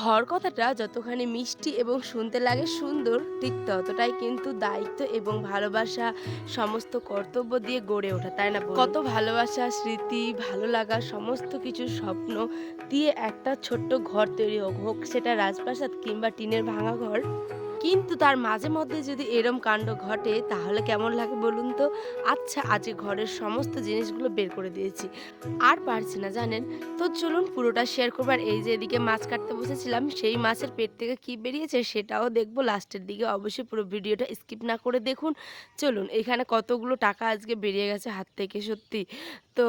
ঘর কথাটা যতখানি মিষ্টি এবং শুনতে লাগে সুন্দর, ঠিক ততটাই কিন্তু দায়িত্ব এবং ভালোবাসা, সমস্ত কর্তব্য দিয়ে গড়ে ওঠা, তাই না? কত ভালোবাসা, স্মৃতি, ভালো লাগা, সমস্ত কিছু স্বপ্ন দিয়ে একটা ছোট্ট ঘর তৈরি হোক, হোক সেটা রাজপ্রাসাদ কিংবা টিনের ভাঙা ঘর। কিন্তু তার মাঝে মধ্যে যদি এরম কাণ্ড ঘটে তাহলে কেমন লাগে বলুন তো? আচ্ছা, আজকে ঘরের সমস্ত জিনিসগুলো বের করে দিয়েছি। আর পারছি না, জানেন? তো চলুন পুরোটা শেয়ার করব। আর এই যে এদিকে মাছ কাটতে বসেছিলাম, সেই মাছের পেট থেকে কি বেরিয়েছে সেটাও দেখব লাস্টের দিকে। অবশ্যই পুরো ভিডিওটা স্কিপ না করে দেখুন। চলুন, এখানে কতগুলো টাকা আজকে বেরিয়ে গেছে হাত থেকে, সত্যি। তো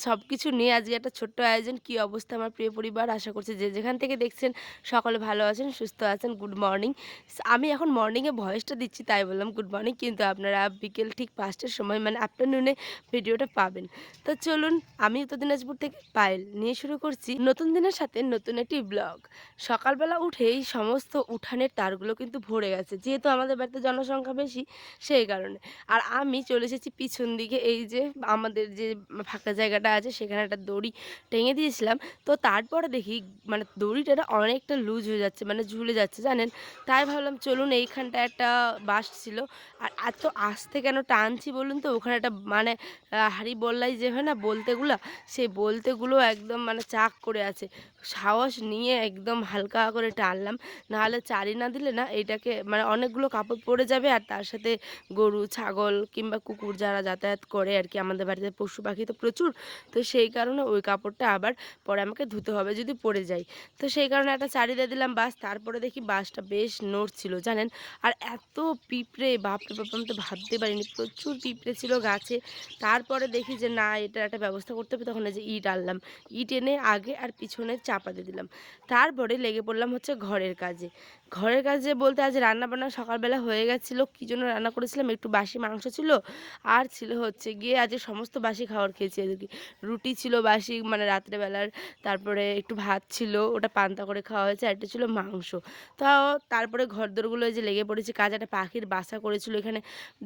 সবকিছু নিয়ে আজকে একটা ছোট্ট আয়োজন। কি অবস্থা আমার প্রিয় পরিবার? আশা করছি যে যেখান থেকে দেখছেন সকলে ভালো আছেন, সুস্থ আছেন। Good morning. আমি এখন মর্নিংয়ে ভয়েসটা দিচ্ছি তাই বললাম গুড মর্নিং। কিন্তু আপনারা বিকেল ঠিক ৫ টার সময় মানে আফটারনুনে ভিডিওটা পাবেন। তো চলুন, আমি উত্তর দিনাজপুর থেকে পায়েল নিয়ে শুরু করছি নতুন দিনের সাথে নতুন একটি ব্লগ। সকালবেলা উঠেই সমস্ত উঠানের তারগুলো কিন্তু ভরে গেছে, যেহেতু আমাদের বাড়িতে জনসংখ্যা বেশি সেই কারণে। আর আমি চলে এসেছি পিছন দিকে, এই যে আমাদের যে ফাঁকা জায়গাটা আছে সেখানে একটা দড়ি টেঙে দিয়েছিলাম। তো তারপরে দেখি মানে দড়িটা না অনেকটা লুজ হয়ে যাচ্ছে, মানে ঝুলে যাচ্ছে, জানেন? তাই ভাবলাম চলুন, এইখানটায় একটা বাঁশ ছিল। আর এত আস্তে কেন টানছি বলুন তো? ওখানে একটা মানে হাঁড়ি-বল্লাই যে হয় না বলতেগুলা, সেই বলতেগুলো একদম মানে চাক করে আছে। সাহস নিয়ে একদম হালকা করে টানলাম। নাহলে চারি না দিলে না এইটাকে মানে অনেকগুলো কাপড় পড়ে যাবে। আর তার সাথে গরু, ছাগল কিংবা কুকুর যারা যাতায়াত করে আরকি, আমাদের বাড়িতে পশু পাখি তো প্রচুর। তো সেই কারণে ওই কাপড়টা আবার পরে আমাকে ধুতে হবে যদি পড়ে যায়। তো সেই কারণে একটা চারি দিয়ে দিলাম বাস। তারপরে দেখি বাসটা বেশ নড়ছিল, জানেন? আর এত পিঁপড়ে, বাপরে বাপ! আমি তো ভাবতে পারিনি। প্রচুর পিঁপড়ে ছিল গাছে। তারপরে দেখি যে না, এটার একটা ব্যবস্থা করতে হবে। তখন এই যে ইট আনলাম। ইট এনে আগে আর পিছনে চাপা দিয়ে দিলাম। তারপরে লেগে পড়লাম হচ্ছে ঘরের কাজে। ঘরের কাজে বলতে আজ রান্না-বান্না সকালবেলা হয়ে গেছিলো। কী জন্য রান্না করেছিলাম? একটু বাসি মাংস ছিল। আর ছিল হচ্ছে গিয়ে আজকে সমস্ত বাসি খাবার খেয়েছি আরকি। রুটি ছিল বাসি মানে রাত্রে বেলার। তারপরে একটু ভাত ছিল, ওটা পান্তা করে খাওয়া হয়েছে। আর একটা ছিল মাংস। তাও তারপরে ঘরদোরগুলো এই যে লেগে পড়েছি কাজে। একটা পাখির বাসা করেছিল এখানে।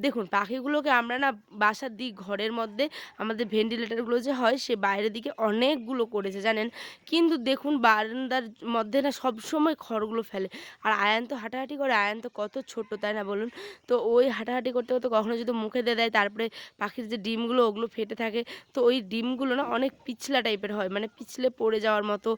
দেখুন, পাখিগুলোকে আমরা না বাসা দিই ঘরের মধ্যে। আমাদের ভেন্টিলেটরগুলো যে হয় সে বাইরের দিকে অনেকগুলো করেছে, জানেন? কিন্তু দেখুন বারান্দার মধ্যে না সবসময় খড়গুলো ফেলে। আর আয়ান তো হাঁটাহাঁটি করে, আয়ান তো কত ছোট, তাই না বলুন? তো ওই হাঁটাহাঁটি করতে, করতে কখনো যদি মুখে দিয়ে দেয়, তারপরে পাখির যে ডিমগুলো ওগুলো ফেটে থাকে। তো ওই ডিমগুলো না অনেক পিছলা টাইপের হয়, মানে পিছলে পড়ে যাওয়ার মতো।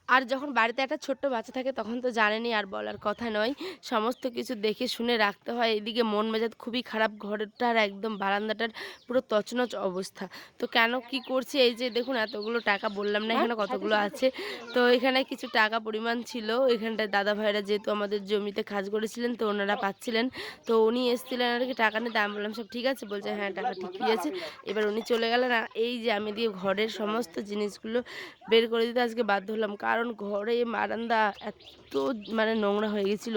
আর যখন বাড়িতে একটা ছোট্ট বাচ্চা থাকে তখন তো জানেনই, আর বলার কথা নয়। সমস্ত কিছু দেখে শুনে রাখতে হয়। এদিকে মন মেজাজ খুবই খারাপ, ঘরটার একদম বারান্দাটার পুরো তছনছ অবস্থা। তো কেন কি করছি, এই যে দেখুন এতগুলো টাকা, বললাম না এখানে কতগুলো আছে। তো এখানে কিছু টাকা পরিমাণ ছিল। এখানটায় দাদা ভাইরা যেহেতু আমাদের জমিতে কাজ করেছিলেন, তো ওনারা পাচ্ছিলেন। তো উনি এসেছিলেন আরকি টাকা নিতে। আমি বললাম, "সব ঠিক আছে?" বলছে, "হ্যাঁ, টাকা ঠিকই আছে।" এবার উনি চলে গেলেন। আর এই যে আমি দিয়ে ঘরের সমস্ত জিনিসগুলো বের করে দিতে আজকে বাধ্য হলাম। কারণ ঘরে বারান্দা এত মানে নোংরা হয়ে গেছিল।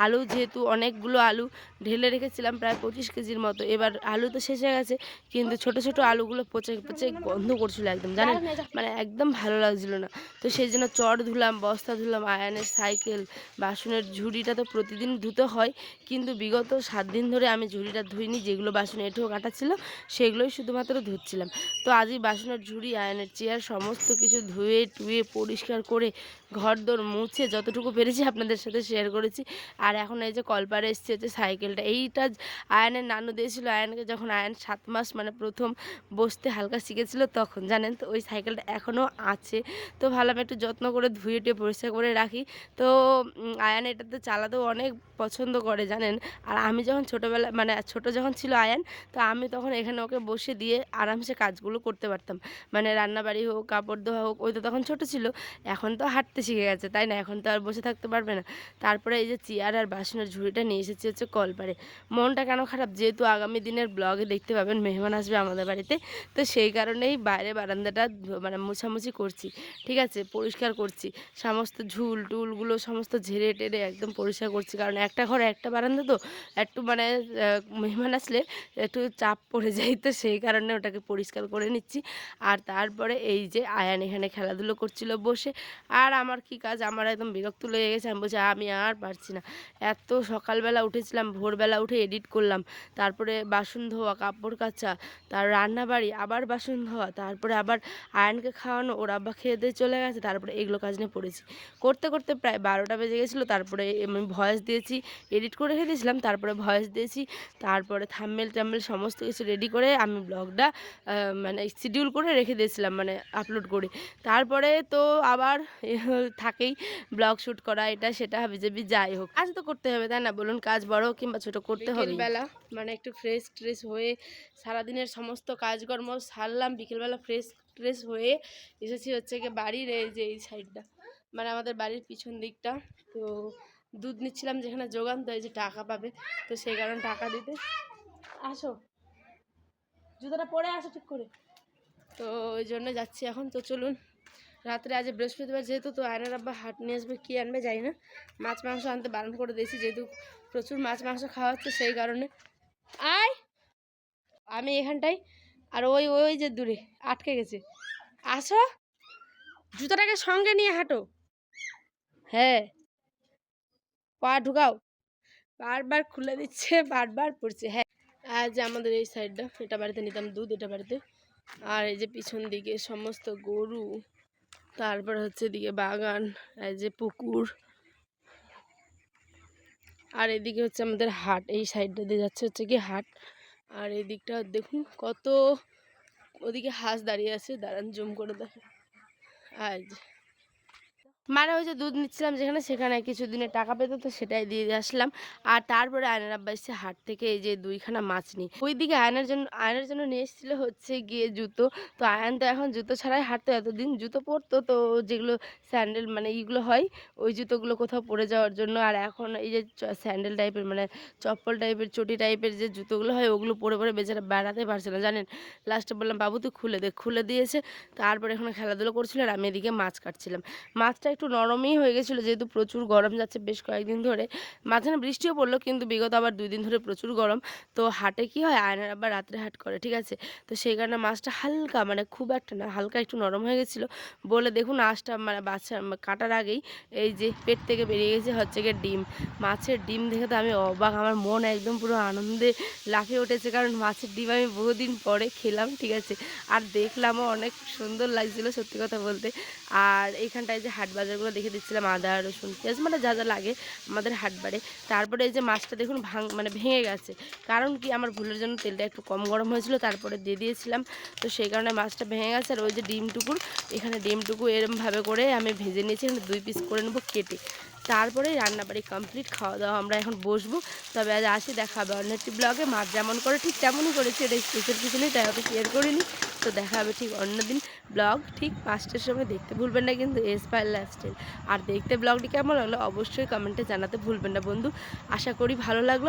আলু যেহেতু অনেকগুলো আলু ঢেলে রেখেছিলাম প্রায় ২৫ কেজির মতো। এবার আলু তো শেষ হয়ে গেছে, কিন্তু ছোট, ছোট আলুগুলো পচে, পচে গন্ধ করছিল একদম, জানেন? মানে একদম ভালো লাগছিল না। তো সেইজন্য চট ধুলাম, বস্তা ধুলাম, আয়ানের সাইকেল, বাসনের ঝুড়িটা তো প্রতিদিন ধুতে হয়। কিন্তু বিগত ৭ দিন ধরে আমি ঝুড়িটা ধুইনি। যেগুলো বাসনে এঁঠো কাটা ছিল সেগুলোই শুধুমাত্র ধুচ্ছিলাম। তো আজই বাসনের ঝুড়ি, আয়রনের চেয়ার সমস্ত কিছু ধুয়ে টুয়ে পরিষ্কার করে ঘরদোর মুছে যতটুকু পেরেছি আপনাদের সাথে শেয়ার করেছি। আর এখন এই যে কলপাড়ে এসেছি হচ্ছে সাইকেলটা। এইটা আয়ানের নানু দিয়েছিল আয়ানকে, যখন আয়ান ৭ মাস মানে ১ম বসতে হালকা শিখেছিল তখন, জানেন? তো ওই সাইকেলটা এখনও আছে। তো ভাবলাম একটু যত্ন করে ধুয়ে টুয়ে পরিষ্কার করে রাখি। তো আয়ান এটাতে চালাতেও অনেক পছন্দ করে, জানেন? আর আমি যখন ছোটোবেলায় মানে ছোট যখন ছিল আয়ান, তো আমি তখন এখানে ওকে বসে দিয়ে আরামসে কাজগুলো করতে পারতাম। মানে রান্নাবাড়ি হোক, কাপড় ধোয়া হোক, ওই তো তখন ছোট ছিল। এখন তো হাঁটতে শিখে গেছে, তাই না? এখন তো আর বসে থাকতে পারবে না। তারপরে এই যে চেয়ার আর বাসনের ঝুড়িটা নিয়ে এসেছি হচ্ছে কলপাড়ে। মনটা কেন খারাপ? যেহেতু আগামী দিনের ব্লগে দেখতে পাবেন মেহমান আসবে আমাদের বাড়িতে। তো সেই কারণেই বাইরে বারান্দাটা মানে মোছামুছি করছি। ঠিক আছে? পরিষ্কার করছি। সমস্ত ঝুল-টুলগুলো সমস্ত ঝেড়ে-টেড়ে একদম পরিষ্কার করছি। কারণ একটা ঘরে একটা বারান্দা তো একটু মানে মেহমান আসলে একটু চাপ পড়ে যায়, তো সেই কারণে ওটাকে পরিষ্কার করে নিচ্ছি। আর তারপরে এই যে আয়ান এখানে খেলাধুলো করছিল বসে। আর আমার কি কাজ, আমার একদম বিরক্ত লেগে গেছে। আমি বলছি আমি আর পারছি না। এত সকালবেলা উঠেছিলাম, ভোরবেলা উঠে এডিট করলাম, তারপরে বাসন ধোয়া, কাপড় কাচা, তার রান্নাবাড়ি, আবার বাসন ধোয়া, তারপরে আবার আয়ানকে খাওয়ানো, ওর আব্বা খেয়ে দিয়ে চলে গেছে, তারপরে এগুলো কাজ নিয়ে পড়েছি। করতে করতে প্রায় 12টা বেজে গেছিলো। তারপরে আমি ভয়েস দিয়েছি, এডিট করে রেখে দিয়েছিলাম, তারপরে ভয়েস দিয়েছি, তারপরে থাম্বনেল টাম্বনেল সমস্ত কিছু রেডি করে আমি ব্লগটা মানে শিডিউল করে রেখে দিয়েছিলাম, মানে আপলোড করে। তারপরে তো আবার থাকেই ব্লগ শ্যুট করা, এটা সেটা হাবিজাবি যাই হোক, কাজ তো করতে হবে, তাই না বলুন? কাজ বড় কিংবা ছোট করতে হবে। বিকেলবেলা মানে একটু ফ্রেশ ট্রেশ হয়ে সারাদিনের সমস্ত কাজকর্ম সারলাম, বিকেলবেলা ফ্রেশ ট্রেশ হয়ে এসেছি হচ্ছে কি বাড়ির এই যে এই সাইডটা, মানে আমাদের বাড়ির পিছন দিকটা। তো দুধ নিচ্ছিলাম যেখানে যোগান, তো এই যে টাকা পাবে, তো সেই কারণে টাকা দিতে। আসো, জুতোটা পরে আসো ঠিক করে। তো ওই জন্য যাচ্ছি এখন। তো চলুন, রাত্রে আজ বৃহস্পতিবার যেহেতু, তো আয়নার আব্বা হাট নিয়ে আসবে, কী আনবে যাই না, মাছ মাংস আনতে বারণ করে দিয়েছি, যেহেতু প্রচুর মাছ মাংস খাওয়া হচ্ছে সেই কারণে। আয়, আমি এখানটাই, আর ওই ওই যে দূরে আটকে গেছে। আসো, জুতাটাকে সঙ্গে নিয়ে হাঁটো। হ্যাঁ, পা ঢুকাও। বারবার খুলে দিচ্ছে, বারবার পড়ছে। হ্যাঁ, আজ আমাদের এই সাইডটা, এটা বাড়িতে নিতাম দুধ, এটা বাড়িতে। আর এই যে পিছন দিকে সমস্ত গরু, তারপর হচ্ছে এদিকে বাগান, এই যে পুকুর, আর এদিকে হচ্ছে আমাদের হাট। এই সাইডটা দিয়ে যাচ্ছে হচ্ছে কি হাট। আর এই দিকটা দেখুন কত, ওদিকে হাঁস দাঁড়িয়ে আছে, দাঁড়ান জুম করে দেখেন। আজ মানে ওই যে দুধ নিচ্ছিলাম যেখানে, সেখানে কিছু দিনের টাকা পেত, তো সেটাই দিয়ে আসলাম। আর তারপরে আয়নার আব্বা এসে হাট থেকে এই যে 2খানা মাছ নিই, ওইদিকে আয়নার জন্য নিয়ে এসেছিলো হচ্ছে গিয়ে জুতো। তো আয়ন তো এখন জুতো ছাড়াই হাঁটতো, এতদিন জুতো পরতো, তো যেগুলো স্যান্ডেল মানে এইগুলো হয়, ওই জুতোগুলো কোথাও পরে যাওয়ার জন্য। আর এখন এই যে স্যান্ডেল টাইপের মানে চপ্পল টাইপের চটি টাইপের যে জুতোগুলো হয়, ওগুলো পরে পরে বেচারা বেড়াতে পারছে না, জানেন। লাস্টে বললাম বাবু তুই খুলে দে, খুলে দিয়েছে। তারপরে এখন খেলাধুলো করছিল, আর আমি এদিকে মাছ কাটছিলাম। মাছটা একটু নরমই হয়ে গেছিলো, যেহেতু প্রচুর গরম যাচ্ছে বেশ কয়েকদিন ধরে, মাঝখানে বৃষ্টিও পড়লো, কিন্তু বিগত আবার 2 দিন ধরে প্রচুর গরম। তো হাটে কি হয়, আয়নার আবার রাত্রে হাট করে, ঠিক আছে। তো সেই কারণে মাছটা হালকা, মানে খুব একটা না, হালকা একটু নরম হয়ে গেছিলো বলে দেখুন আঁশটা মানে বাচ্চা কাটার আগেই এই যে পেট থেকে বেরিয়ে গেছে হচ্ছে গিয়ে ডিম। মাছের ডিম দেখে তো আমি অবাক, আমার মন একদম পুরো আনন্দে লাফিয়ে উঠেছে, কারণ মাছের ডিম আমি বহুদিন পরে খেলাম, ঠিক আছে। আর দেখলামও, অনেক সুন্দর লাগছিলো সত্যি কথা বলতে। আর এইখানটায় যে হাট বাজারগুলো দেখে দিচ্ছিলাম, আদা রসুন পেঁয়াজ মানে যা যা লাগে আমাদের হাট বাড়ে। তারপরে এই যে মাছটা দেখুন মানে ভেঙে গেছে, কারণ কি আমার ভুলের জন্য তেলটা একটু কম গরম হয়েছিল, তারপরে দিয়ে দিয়েছিলাম, তো সেই কারণে মাছটা ভেঙে গেছে। আর ওই যে ডিমটুকুর, এখানে ডিমটুকু এরমভাবে করে আমি ভেজে নিয়েছি, এখানে 2 পিস করে নেবো কেটে। তারপরে রান্নাবাড়ি কমপ্লিট, খাওয়া দাওয়া আমরা এখন বসবো। তবে আজ আসি, দেখা হবে অন্য একটি ব্লগে। মাছ যেমন করে ঠিক তেমনই করেছি, এটা স্পেশাল কিছু নেই, তাই অত শেয়ার করিনি। তো দেখা হবে ঠিক অন্যদিন, ব্লগ ঠিক 5টার সময়। দেখতে ভুলবেন না কিন্তু এসপায়ার লাইফস্টাইল। আর দেখতে ব্লগটি কেমন লাগলো অবশ্যই কমেন্টে জানাতে ভুলবেন না বন্ধু। আশা করি ভালো লাগলো।